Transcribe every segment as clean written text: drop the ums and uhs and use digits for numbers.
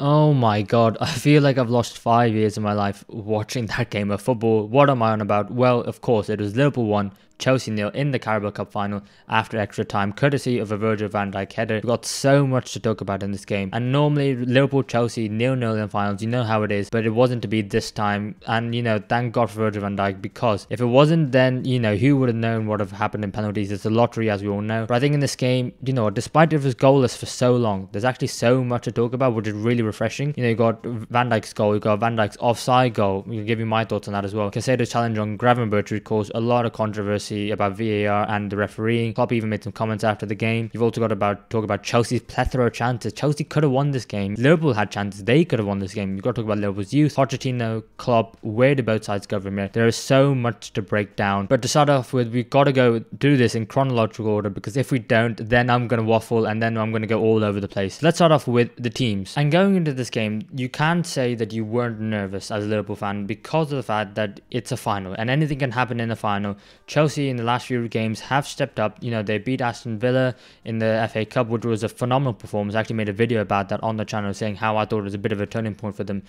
Oh my god, I feel like I've lost 5 years of my life watching that game of football. What am I on about? Well, of course, it was Liverpool 1, Chelsea 0 in the Carabao Cup final after extra time, courtesy of a Virgil Van Dijk header. We've got so much to talk about in this game. And normally, Liverpool-Chelsea 0-0 in finals, you know how it is, but it wasn't to be this time. And, thank God for Virgil van Dijk, because if it wasn't, then, who would have known what would have happened in penalties? It's a lottery, as we all know. But I think in this game, despite it was goalless for so long, there's actually so much to talk about, which is really refreshing. You got Van Dijk's goal, you got Van Dijk's offside goal. I'll give you my thoughts on that as well. Casado's challenge on Gravenberch caused a lot of controversy about VAR and the refereeing. Klopp even made some comments after the game. You've also got to talk about Chelsea's plethora of chances. Chelsea could have won this game. Liverpool had chances. They could have won this game. You've got to talk about Liverpool's youth. Pochettino, Klopp, where do both sides go from here? There is so much to break down. But to start off with, we've got to go do this in chronological order, because if we don't, then I'm going to waffle and then I'm going to go all over the place. Let's start off with the teams. And going into this game, you can't say that you weren't nervous as a Liverpool fan, because of the fact that it's a final and anything can happen in a final. Chelsea in the last few games have stepped up. They beat Aston Villa in the FA Cup, which was a phenomenal performance. I actually made a video about that on the channel saying how I thought it was a bit of a turning point for them.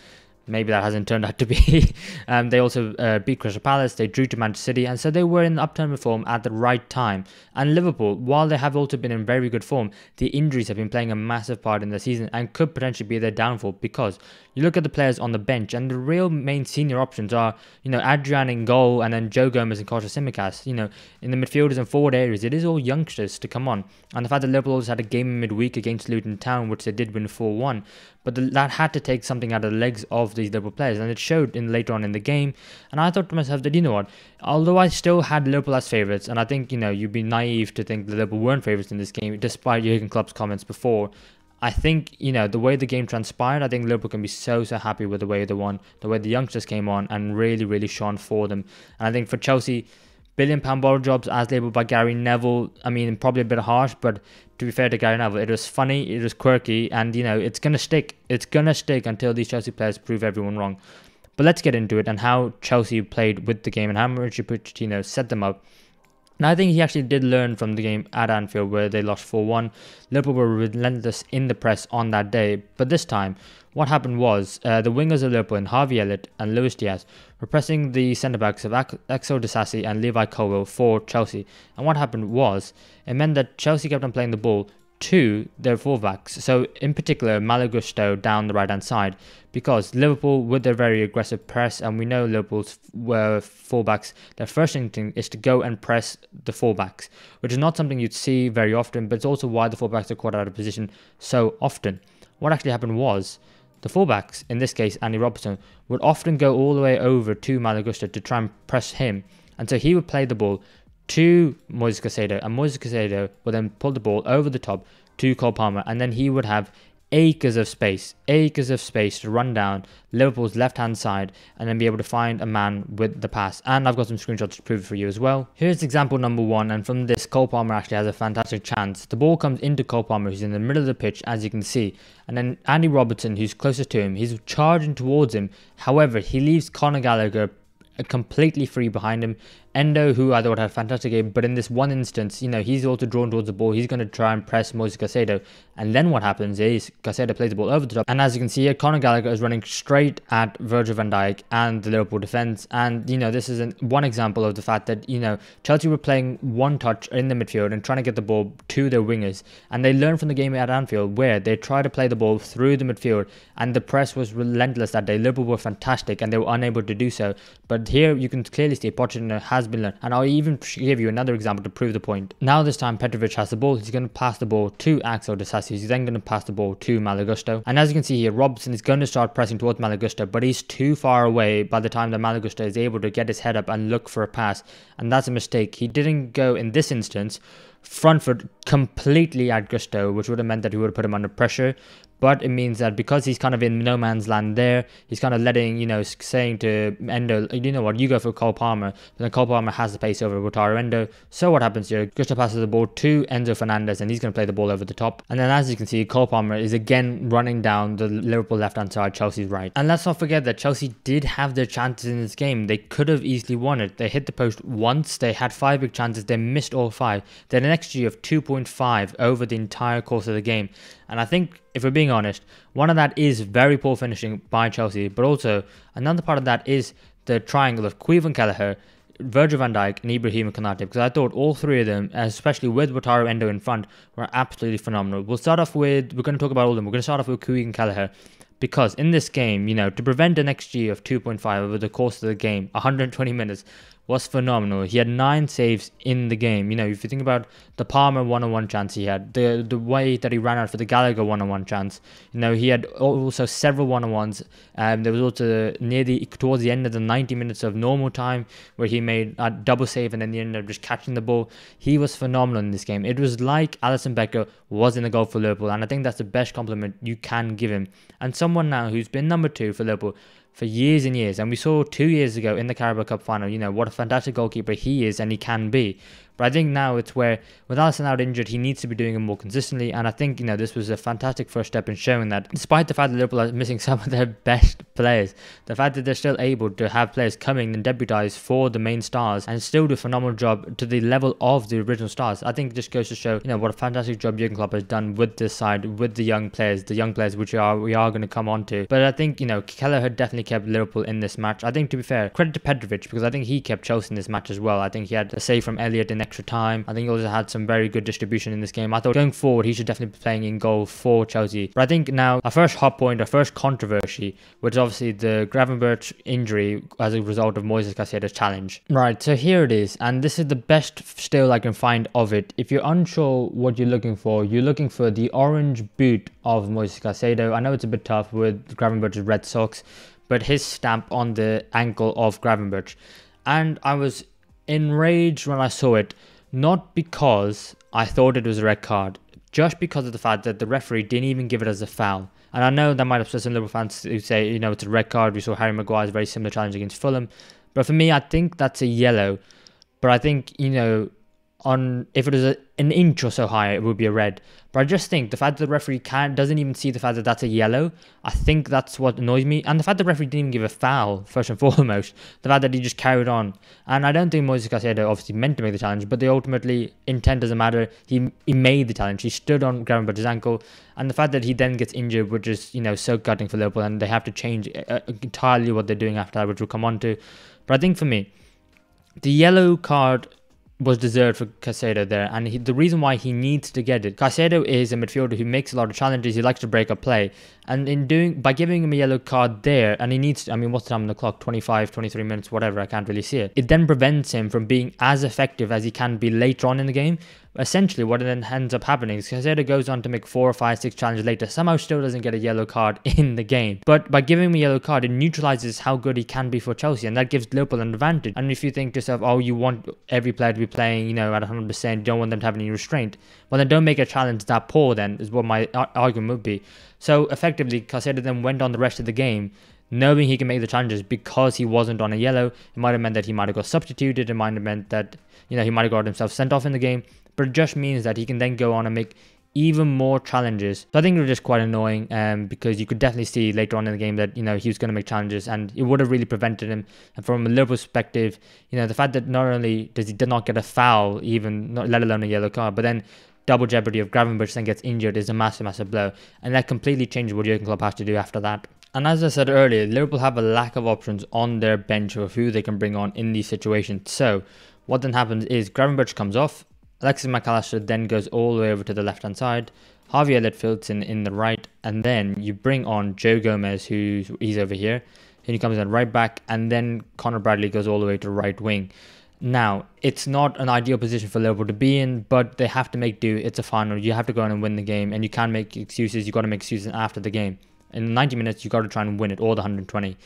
Maybe that hasn't turned out to be. They also beat Crystal Palace. They drew to Manchester City, and so they were in upturn form at the right time. And Liverpool, while they have also been in very good form, the injuries have been playing a massive part in the season and could potentially be their downfall, because you look at the players on the bench and the real main senior options are, Adrian in goal and then Joe Gomez and Costa Simicas. In the midfielders and forward areas, it is all youngsters to come on. And the fact that Liverpool also had a game in midweek against Luton Town, which they did win 4-1, but that had to take something out of the legs of these Liverpool players, and it showed later on in the game. And I thought to myself that, although I still had Liverpool as favourites, and I think, you'd be naive to think that Liverpool weren't favourites in this game, despite Jurgen Klopp's comments before. I think, the way the game transpired, I think Liverpool can be so happy with the way they won, the way the youngsters came on and really, really shone for them. And I think for Chelsea, £1 billion ball jobs as labelled by Gary Neville, I mean, probably a bit harsh, but to be fair to Gary Neville, it was funny, it was quirky, and, it's going to stick. It's going to stick until these Chelsea players prove everyone wrong. But let's get into it and how Chelsea played with the game and how Mauricio Pochettino set them up. And I think he actually did learn from the game at Anfield, where they lost 4-1. Liverpool were relentless in the press on that day. But this time, what happened was the wingers of Liverpool, and Harvey Elliott and Luis Diaz, were pressing the centre-backs of Axel Disasi and Levi Colwill for Chelsea. And what happened was, it meant that Chelsea kept on playing the ball to their fullbacks, so in particular Malo Gusto down the right hand side, because Liverpool, with their very aggressive press, and we know Liverpool's fullbacks, their first instinct is to go and press the fullbacks, which is not something you'd see very often, but it's also why the fullbacks are caught out of position so often. What actually happened was, the fullbacks, in this case Andy Robertson, would often go all the way over to Malo Gusto to try and press him, and so he would play the ball to Moises Caicedo, and Moises Caicedo would then pull the ball over the top to Cole Palmer, and then he would have acres of space to run down Liverpool's left hand side and then be able to find a man with the pass. And I've got some screenshots to prove it for you as well. Here's example number 1, and from this, Cole Palmer actually has a fantastic chance. The ball comes into Cole Palmer, who's in the middle of the pitch, as you can see, and then Andy Robertson, who's closest to him, he's charging towards him. However, he leaves Conor Gallagher completely free behind him. Endo, who I thought had a fantastic game, but in this one instance, he's also drawn towards the ball. He's going to try and press Moises Caicedo, and then what happens is Caicedo plays the ball over the top, and as you can see here, Conor Gallagher is running straight at Virgil van Dijk and the Liverpool defence. And this is one example of the fact that Chelsea were playing one touch in the midfield and trying to get the ball to their wingers, and they learned from the game at Anfield, where they tried to play the ball through the midfield, and the press was relentless that day. Liverpool were fantastic and they were unable to do so, but here you can clearly see Pochettino has been learned. And I'll even give you another example to prove the point. Now this time Petrovic has the ball. He's going to pass the ball to Axel Disasi. He's then going to pass the ball to Malo Gusto. And as you can see here, Robertson is going to start pressing towards Malo Gusto, but he's too far away by the time that Malo Gusto is able to get his head up and look for a pass. And that's a mistake. He didn't go, in this instance, front foot completely at Gusto, which would have meant that he would have put him under pressure. But it means that because he's kind of in no man's land there, he's kind of letting, saying to Endo, you know what, you go for Cole Palmer. But then Cole Palmer has the pace over Wataru Endo. So what happens here? Gusto passes the ball to Enzo Fernandez, and he's going to play the ball over the top. And then as you can see, Cole Palmer is again running down the Liverpool left-hand side, Chelsea's right. And let's not forget that Chelsea did have their chances in this game. They could have easily won it. They hit the post once. They had 5 big chances. They missed all 5. They had an XG of 2.5 over the entire course of the game. And I think, if we're being honest, one of that is very poor finishing by Chelsea, but also another part of that is the triangle of Caoimhin Kelleher, Virgil van Dijk and Ibrahim Konate, because I thought all three of them, especially with Wataru Endo in front, were absolutely phenomenal. We're going to talk about all of them. We're going to start off with Caoimhin Kelleher, because in this game, to prevent an XG of 2.5 over the course of the game, 120 minutes, was phenomenal. He had 9 saves in the game. If you think about the Palmer one-on-one chance he had, the way that he ran out for the Gallagher one-on-one chance, he had also several one-on-ones. There was also towards the end of the 90 minutes of normal time where he made a double save and then he ended up just catching the ball. He was phenomenal in this game. It was like Alisson Becker was in the goal for Liverpool, and I think that's the best compliment you can give him. And someone now who's been number 2 for Liverpool for years and years, and we saw 2 years ago in the Carabao Cup final, what a fantastic goalkeeper he is and he can be. But I think now it's where, with Alisson out injured, he needs to be doing it more consistently. And I think, this was a fantastic first step in showing that, despite the fact that Liverpool are missing some of their best players, the fact that they're still able to have players coming and debutise for the main stars and still do a phenomenal job to the level of the original stars, I think just goes to show, what a fantastic job Jurgen Klopp has done with this side, with the young players which we are going to come on to. But I think, Keller had definitely kept Liverpool in this match. I think, to be fair, credit to Petrovic, because I think he kept Chelsea in this match as well. I think he had a save from Elliott in extra time. I think he also had some very good distribution in this game. I thought going forward, he should definitely be playing in goal for Chelsea. But I think now, our first hot point, our first controversy, which is obviously the Gravenberch injury as a result of Moises Caicedo's challenge. Right, so here it is, and this is the best still I can find of it. If you're unsure what you're looking for the orange boot of Moises Caicedo. I know it's a bit tough with Gravenberch's red socks, but his stamp on the ankle of Gravenberch. And I was enraged when I saw it, not because I thought it was a red card, just because of the fact that the referee didn't even give it as a foul. And I know that might upset some Liverpool fans who say, it's a red card. We saw Harry Maguire's very similar challenge against Fulham. But for me, I think that's a yellow. But I think, if it was an inch or so higher, it would be a red. But I just think the fact that the referee doesn't even see the fact that that's a yellow, I think that's what annoys me. And the fact that the referee didn't even give a foul, first and foremost, the fact that he just carried on. And I don't think Moises Caicedo obviously meant to make the challenge, but ultimately, intent doesn't matter. He made the challenge. He stood on Gravenberch's ankle. And the fact that he then gets injured, which is, so gutting for Liverpool, and they have to change entirely what they're doing after that, which we'll come on to. But I think for me, the yellow card was deserved for Caicedo there, and the reason why he needs to get it, Caicedo is a midfielder who makes a lot of challenges. He likes to break up play, and by giving him a yellow card there, and he needs to, what's the time on the clock, 25, 23 minutes, whatever, I can't really see it, it then prevents him from being as effective as he can be later on in the game. Essentially, what then ends up happening is Caicedo goes on to make 4 or 5, 6 challenges later, somehow still doesn't get a yellow card in the game. But by giving him a yellow card, it neutralizes how good he can be for Chelsea, and that gives Liverpool an advantage. And if you think to yourself, oh, you want every player to be playing, at 100%, you don't want them to have any restraint, well, then don't make a challenge that poor, then, is what my argument would be. So, effectively, Caicedo then went on the rest of the game knowing he can make the challenges because he wasn't on a yellow. It might have meant that he might have got substituted. It might have meant that, he might have got himself sent off in the game. But it just means that he can then go on and make even more challenges. So I think it was just quite annoying because you could definitely see later on in the game that, he was going to make challenges and it would have really prevented him. And from a Liverpool perspective, the fact that not only does he did not get a foul, even let alone a yellow card, but then double jeopardy of Gravenberch then gets injured is a massive, massive blow. And that completely changes what Jurgen Klopp has to do after that. And as I said earlier, Liverpool have a lack of options on their bench of who they can bring on in these situations. So what then happens is Gravenberch comes off, Alexis McAllister then goes all the way over to the left-hand side. Harvey Elliott fills in the right. And then you bring on Joe Gomez, he's over here. And he comes in right back. And then Conor Bradley goes all the way to right wing. Now, it's not an ideal position for Liverpool to be in, but they have to make do. It's a final. You have to go on and win the game. And you can't make excuses. You've got to make excuses after the game. In 90 minutes, you've got to try and win it, all the 120.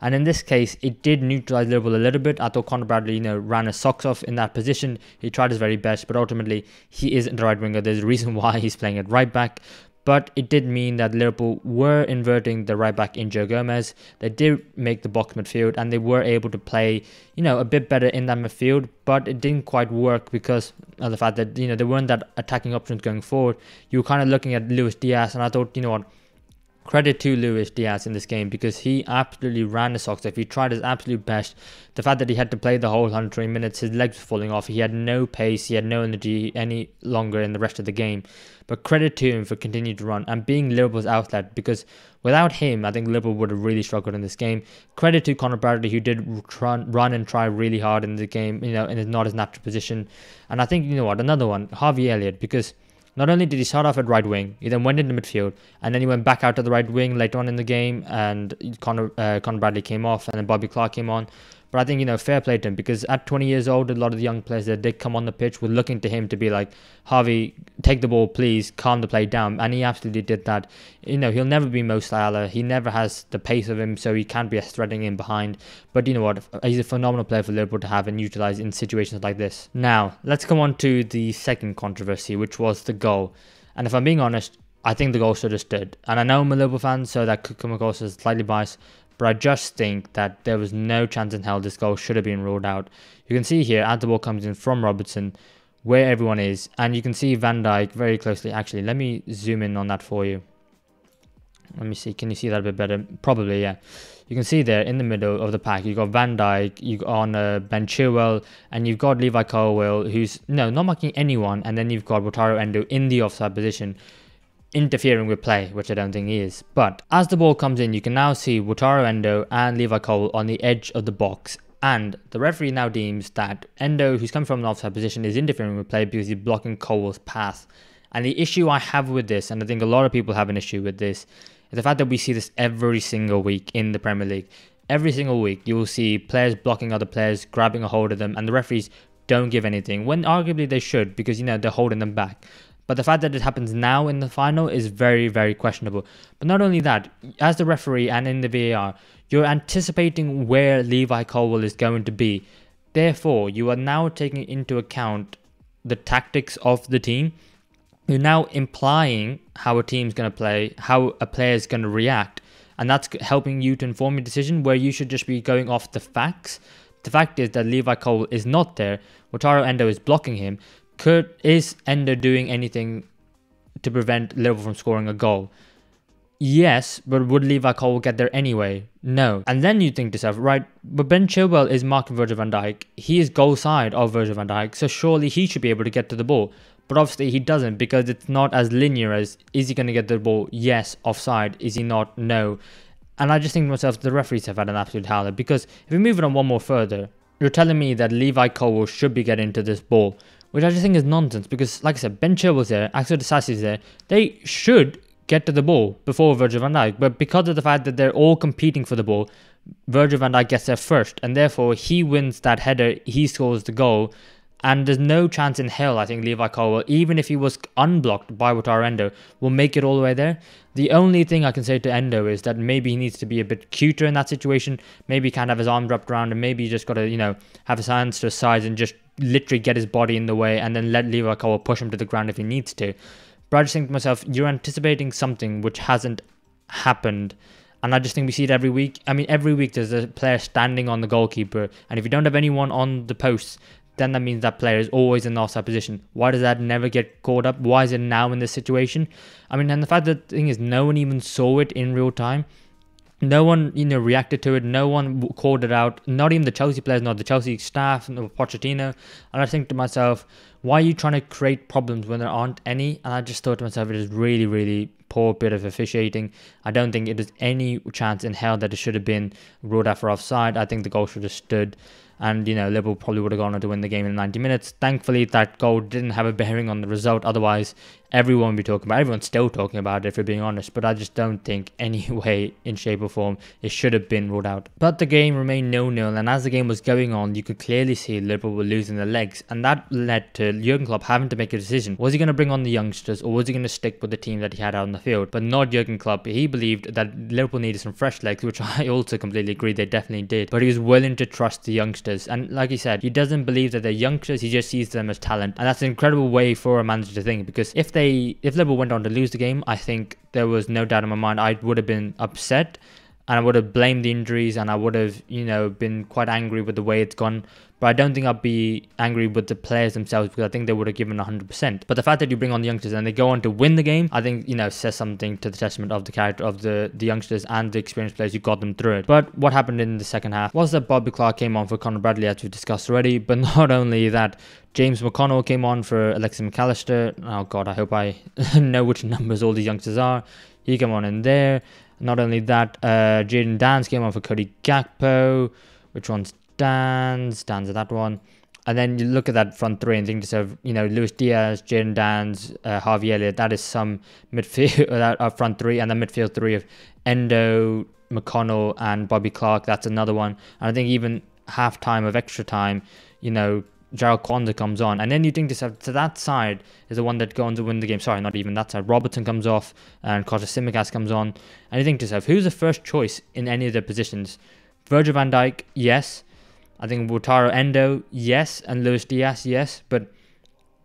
And in this case, it did neutralise Liverpool a little bit. I thought Conor Bradley, ran his socks off in that position. He tried his very best, but ultimately, he isn't the right winger. There's a reason why he's playing at right back. But it did mean that Liverpool were inverting the right back in Joe Gomez. They did make the box midfield, and they were able to play, a bit better in that midfield. But it didn't quite work because of the fact that, there weren't that attacking options going forward. You were kind of looking at Luis Diaz, and I thought, credit to Luis Diaz in this game because he absolutely ran his socks off. He tried his absolute best. The fact that he had to play the whole 120 minutes, his legs were falling off. He had no pace, he had no energy any longer in the rest of the game. But credit to him for continuing to run and being Liverpool's outlet, because without him, I think Liverpool would have really struggled in this game. Credit to Conor Bradley, who did run and try really hard in the game, in not his natural position. And I think, another one, Harvey Elliott, because not only did he start off at right wing, he then went into midfield, and then he went back out to the right wing later on in the game, and Conor Bradley came off, and then Bobby Clark came on. But I think, fair play to him, because at 20 years old, a lot of the young players that did come on the pitch were looking to him to be like, Harvey, take the ball, please, calm the play down. And he absolutely did that. He'll never be Mo Salah. He never has the pace of him, so he can't be as threatening in behind. But you know what? He's a phenomenal player for Liverpool to have and utilise in situations like this. Now, let's come on to the second controversy, which was the goal. And if I'm being honest, I think the goal should have stood. And I know I'm a Liverpool fan, so that could come across as slightly biased. But I just think that there was no chance in hell this goal should have been ruled out. You can see here, as the ball comes in from Robertson, where everyone is. And you can see Van Dijk very closely. Actually, let me zoom in on that for you. Let me see. Can you see that a bit better? Probably, yeah. You can see there in the middle of the pack, you've got Van Dijk, you've got Ben Chilwell, and you've got Levi Colwill, who's not marking anyone. And then you've got Wataru Endo in the offside position, interfering with play, which I don't think he is. But as the ball comes in, you can now see Wataru Endo and Levi Colwill on the edge of the box, and the referee now deems that Endo, who's come from an offside position, is interfering with play because he's blocking Colwill's path. And the issue I have with this, and I think a lot of people have an issue with this, is the fact that we see this every single week in the Premier League. Every single week you will see players blocking other players, grabbing a hold of them, and the referees don't give anything, when arguably they should, because they're holding them back. But the fact that it happens now in the final is very, very questionable. But not only that, as the referee and in the VAR, you're anticipating where Levi Colwill is going to be. Therefore, you are now taking into account the tactics of the team. You're now implying how a team's going to play, how a player is going to react. And that's helping you to inform your decision, where you should just be going off the facts. The fact is that Levi Colwill is not there. Wataru Endo is blocking him. Is Endo doing anything to prevent Liverpool from scoring a goal? Yes, but would Levi Colwill get there anyway? No. And then you think to yourself, right, but Ben Chilwell is marking Virgil van Dijk. He is goal side of Virgil van Dijk, so surely he should be able to get to the ball. But obviously he doesn't, because it's not as linear as, is he going to get the ball? Yes. Offside. Is he not? No. And I just think to myself, the referees have had an absolute howler, because if we move it on one more further, you're telling me that Levi Colwill should be getting to this ball, which I just think is nonsense, because like I said, Ben Chilwell's there, Axel Disasi's there. They should get to the ball before Virgil van Dijk, but because of the fact that they're all competing for the ball, Virgil van Dijk gets there first, and therefore he wins that header, he scores the goal, and there's no chance in hell I think Levi Colwill, even if he was unblocked by Wataru Endo, will make it all the way there. The only thing I can say to Endo is that maybe he needs to be a bit cuter in that situation. Maybe he can't have his arms wrapped around, and maybe he just got to, have his hands to his sides and just literally get his body in the way, and then let Levi Colwill push him to the ground if he needs to. But I just think to myself, you're anticipating something which hasn't happened. And I just think we see it every week. I mean, every week there's a player standing on the goalkeeper, and if you don't have anyone on the posts, then that means that player is always in the offside position. Why does that never get called up? Why is it now in this situation? I mean, and the fact that the thing is, no one even saw it in real time. No one, reacted to it. No one called it out. Not even the Chelsea players, not the Chelsea staff, no Pochettino. And I think to myself, why are you trying to create problems when there aren't any? And I just thought to myself, it is really, really poor bit of officiating. I don't think it is any chance in hell that it should have been ruled out for offside. I think the goal should have stood. And, Liverpool probably would have gone on to win the game in 90 minutes. Thankfully, that goal didn't have a bearing on the result. Otherwise, everyone would be talking about it. Everyone's still talking about it, if we're being honest. But I just don't think any way, in shape or form, it should have been ruled out. But the game remained 0-0. And as the game was going on, you could clearly see Liverpool were losing their legs. And that led to Jurgen Klopp having to make a decision. Was he going to bring on the youngsters, or was he going to stick with the team that he had out on the field? But not Jurgen Klopp. He believed that Liverpool needed some fresh legs, which I also completely agree they definitely did. But he was willing to trust the youngsters. And like he said, he doesn't believe that they're youngsters, he just sees them as talent. And that's an incredible way for a manager to think, because if Liverpool went on to lose the game, I think there was no doubt in my mind I would have been upset. and I would have blamed the injuries, and I would have, been quite angry with the way it's gone. But I don't think I'd be angry with the players themselves, because I think they would have given 100%. But the fact that you bring on the youngsters and they go on to win the game, I think, says something to the testament of the character of the youngsters and the experienced players who got them through it. But what happened in the second half was that Bobby Clark came on for Conor Bradley, as we've discussed already. But not only that, James McConnell came on for Alexis McAllister. Oh God, I hope I know which numbers all these youngsters are. He came on in there. Not only that, Jaden Dance came on for Cody Gakpo. Which one's Dan's at that one. And then you look at that front three and think to yourself, Luis Diaz, Jaden Dan's, Harvey Elliott, that is some midfield, that front three, and the midfield three of Endo, McConnell, and Bobby Clark. That's another one. And I think even half time of extra time, Gerald Kwanzaa comes on. And then you think to yourself, so that side is the one that goes on to win the game. Sorry, not even that side. Robertson comes off and Costa Simicas comes on. And you think to yourself, who's the first choice in any of the positions? Virgil van Dijk, yes. I think Wataru Endo, yes. And Luis Diaz, yes. But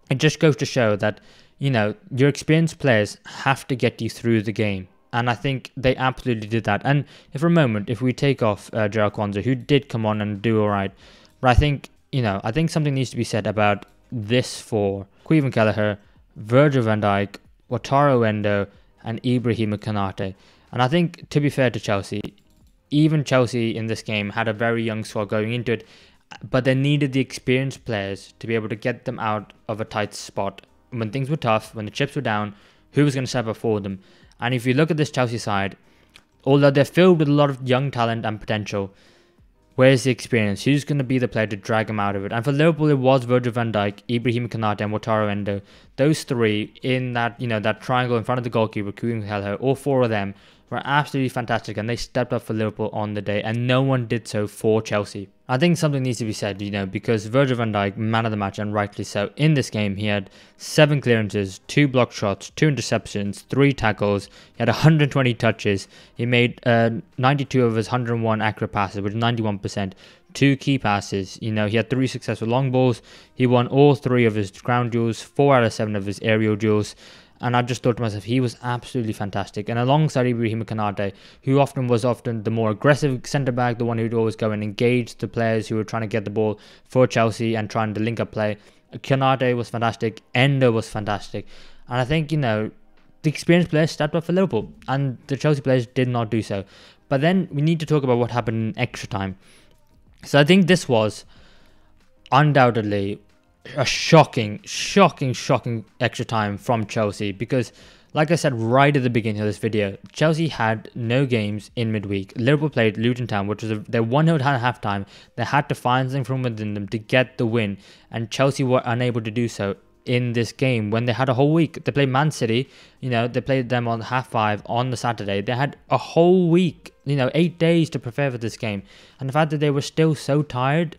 it just goes to show that, your experienced players have to get you through the game. And I think they absolutely did that. And for a moment, if we take off Gerald Kwanzaa, who did come on and do all right, but I think, I think something needs to be said about this for Caoimhin Kelleher, Virgil van Dijk, Wataru Endo, and Ibrahima Konate. And I think, to be fair to Chelsea, even Chelsea in this game had a very young squad going into it, but they needed the experienced players to be able to get them out of a tight spot. When things were tough, when the chips were down, who was going to step up for them? And if you look at this Chelsea side, although they're filled with a lot of young talent and potential, where's the experience? Who's going to be the player to drag them out of it? And for Liverpool, it was Virgil van Dijk, Ibrahima Konate, and Wataru Endo. Those three in that, that triangle in front of the goalkeeper, Caoimhin Kelleher, all four of them were absolutely fantastic, and they stepped up for Liverpool on the day, and no one did so for Chelsea. I think something needs to be said, because Virgil van Dijk, man of the match, and rightly so, in this game, he had 7 clearances, 2 blocked shots, 2 interceptions, 3 tackles, he had 120 touches, he made 92 of his 101 accurate passes, which is 91%, 2 key passes, he had 3 successful long balls, he won all 3 of his ground duels, 4 out of 7 of his aerial duels. And I just thought to myself, he was absolutely fantastic. And alongside Ibrahima Konate, who was often the more aggressive centre-back, the one who'd always go and engage the players who were trying to get the ball for Chelsea and trying to link up play. Konate was fantastic. Endo was fantastic. And I think, the experienced players stepped up for Liverpool. And the Chelsea players did not do so. But then we need to talk about what happened in extra time. So I think this was undoubtedly a shocking extra time from Chelsea, because like I said right at the beginning of this video, Chelsea had no games in midweek. Liverpool played Luton Town, which was their 1-0 at half-time. They had to find something from within them to get the win, and Chelsea were unable to do so in this game when they had a whole week. They played Man City, they played them on 5:30 on the Saturday. They had a whole week, 8 days to prepare for this game, and the fact that they were still so tired,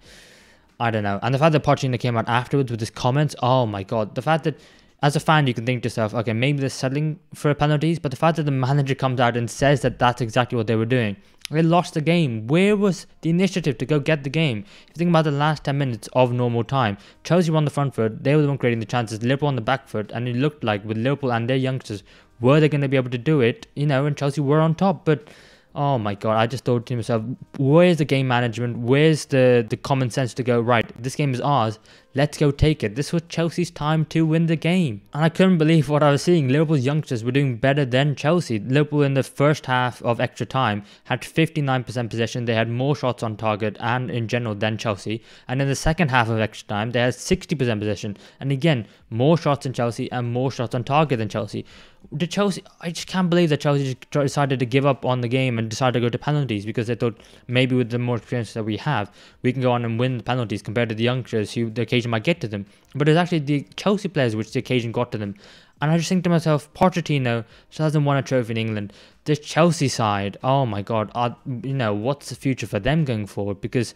I don't know. And the fact that Pochettino came out afterwards with his comments, oh my God. The fact that as a fan, you can think to yourself, okay, maybe they're settling for penalties, but the fact that the manager comes out and says that that's exactly what they were doing. They lost the game. Where was the initiative to go get the game? If you think about the last 10 minutes of normal time, Chelsea were on the front foot. They were the one creating the chances. Liverpool on the back foot. And it looked like with Liverpool and their youngsters, were they going to be able to do it? And Chelsea were on top. But oh my God, I just thought to myself, where's the game management? Where's the common sense to go, right, this game is ours, let's go take it. This was Chelsea's time to win the game. And I couldn't believe what I was seeing. Liverpool's youngsters were doing better than Chelsea. Liverpool in the first half of extra time had 59% possession. They had more shots on target and in general than Chelsea. And in the second half of extra time, they had 60% possession. And again, more shots than Chelsea and more shots on target than Chelsea. I just can't believe that Chelsea just decided to give up on the game and decided to go to penalties, because they thought maybe with the more experience that we have, we can go on and win the penalties compared to the youngsters who the occasion might get to them. But it's actually the Chelsea players which the occasion got to them. And I just think to myself, Pochettino still hasn't won a trophy in England. This Chelsea side, oh my God, what's the future for them going forward? Because,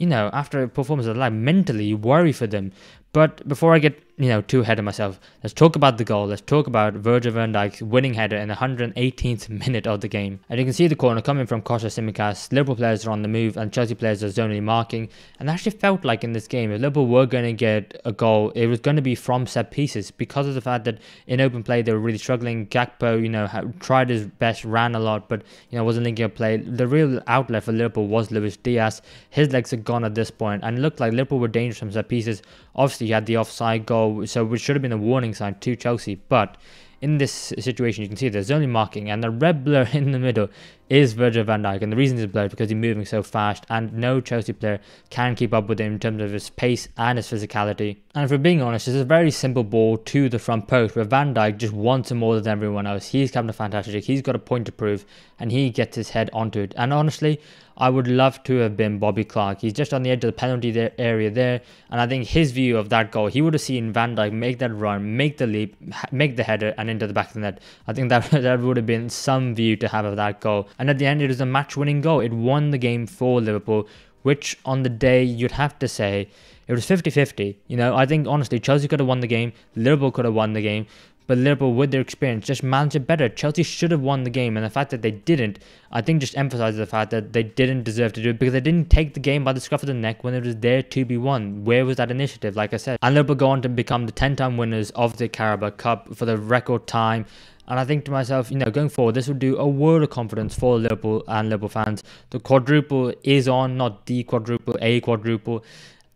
after a performance like that, mentally you worry for them. But before I get too ahead of myself. Let's talk about the goal. Let's talk about Virgil Van Dijk's winning header in the 118th minute of the game. And you can see the corner coming from Costa Simicas. Liverpool players are on the move and Chelsea players are zonally marking. And it actually felt like in this game, if Liverpool were going to get a goal, it was going to be from set pieces because of the fact that in open play they were really struggling. Gakpo, tried his best, ran a lot, but wasn't linking up play. The real outlet for Liverpool was Luis Diaz. His legs are gone at this point, and it looked like Liverpool were dangerous from set pieces. Obviously, you had the offside goal, so which should have been a warning sign to Chelsea. But in this situation, you can see there's only marking, and the red blur in the middle is Virgil van Dijk. And the reason he's blurred because he's moving so fast, and no Chelsea player can keep up with him in terms of his pace and his physicality. And if we're being honest, it's a very simple ball to the front post where Van Dijk just wants it more than everyone else. He's Captain Fantastic, he's got a point to prove, and he gets his head onto it. And honestly, I would love to have been Bobby Clark. He's just on the edge of the penalty area there, and I think his view of that goal, he would have seen Van Dijk make that run, make the leap, make the header, and into the back of the net. I think that would have been some view to have of that goal. And at the end, it was a match-winning goal. It won the game for Liverpool, which on the day you'd have to say it was 50-50. I think honestly, Chelsea could have won the game, Liverpool could have won the game. But Liverpool, with their experience, just managed it better. Chelsea should have won the game, and the fact that they didn't, I think just emphasises the fact that they didn't deserve to do it because they didn't take the game by the scruff of the neck when it was there to be won. Where was that initiative, like I said? And Liverpool go on to become the 10-time winners of the Carabao Cup for the record time. And I think to myself, going forward, this would do a world of confidence for Liverpool and Liverpool fans. The quadruple is on, not the quadruple, a quadruple.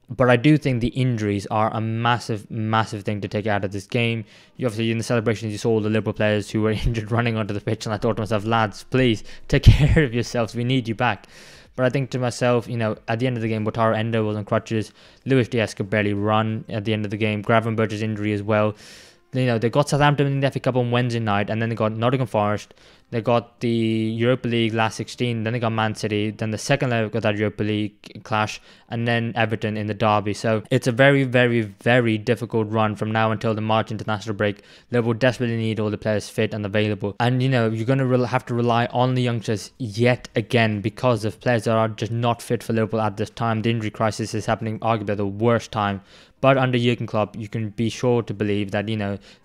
But I do think the injuries are a massive, massive thing to take out of this game. Obviously, in the celebrations, you saw all the Liverpool players who were injured running onto the pitch. And I thought to myself, lads, please take care of yourselves. We need you back. But I think to myself, at the end of the game, Wataru Endo was on crutches. Luis Diaz could barely run at the end of the game. Gravenberch's injury as well. They got Southampton in the FA Cup on Wednesday night, and then they got Nottingham Forest. They got the Europa League last 16, then they got Man City, then the second leg got that Europa League clash, and then Everton in the derby. So it's a very, very, very difficult run from now until the March international break. Liverpool desperately need all the players fit and available. And, you're going to have to rely on the youngsters yet again because of players that are just not fit for Liverpool at this time. The injury crisis is happening arguably at the worst time. But under Jurgen Klopp, you can be sure to believe that,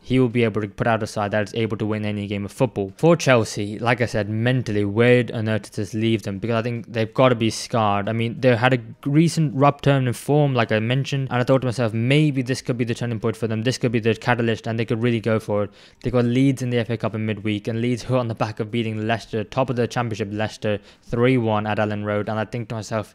he will be able to put out a side that is able to win any game of football. For Chelsea, like I said, mentally, where on earth does this leave them? Because I think they've got to be scarred. I mean, they had a recent rough turn in form, like I mentioned, and I thought to myself, maybe this could be the turning point for them. This could be the catalyst, and they could really go for it. They got Leeds in the FA Cup in midweek, and Leeds who are on the back of beating Leicester, top of the Championship, Leicester, 3-1 at Ellen Road. And I think to myself,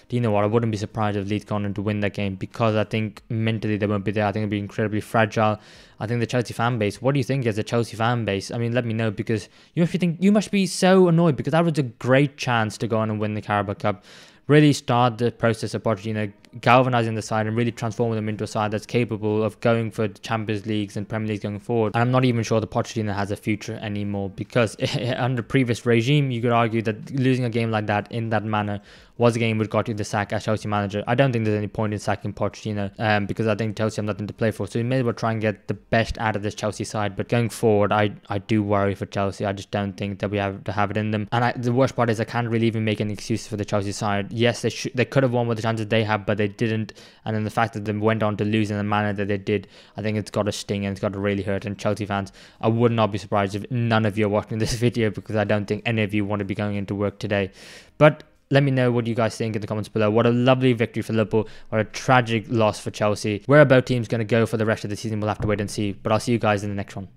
do you know what? I wouldn't be surprised if Leeds gone on to win that game because I think mentally they won't be there. I think it'll be incredibly fragile. I think the Chelsea fan base, what do you think as a Chelsea fan base? I mean, let me know because you must be so annoyed because that was a great chance to go on and win the Carabao Cup. Really start the process of Pochettino galvanising the side and really transforming them into a side that's capable of going for Champions Leagues and Premier Leagues going forward. And I'm not even sure the Pochettino has a future anymore because under previous regime, you could argue that losing a game like that in that manner was a game which got you the sack as Chelsea manager. I don't think there's any point in sacking Pochettino because I think Chelsea have nothing to play for. So you may as well try and get the best out of this Chelsea side. But going forward, I do worry for Chelsea. I just don't think that we have to have it in them. And the worst part is I can't really even make any excuses for the Chelsea side. Yes, they could have won with the chances they had, but they didn't. And then the fact that they went on to lose in the manner that they did, I think it's got to sting and it's got to really hurt. And Chelsea fans, I would not be surprised if none of you are watching this video because I don't think any of you want to be going into work today. But let me know what you guys think in the comments below. What a lovely victory for Liverpool. What a tragic loss for Chelsea. Where are both teams going to go for the rest of the season? We'll have to wait and see. But I'll see you guys in the next one.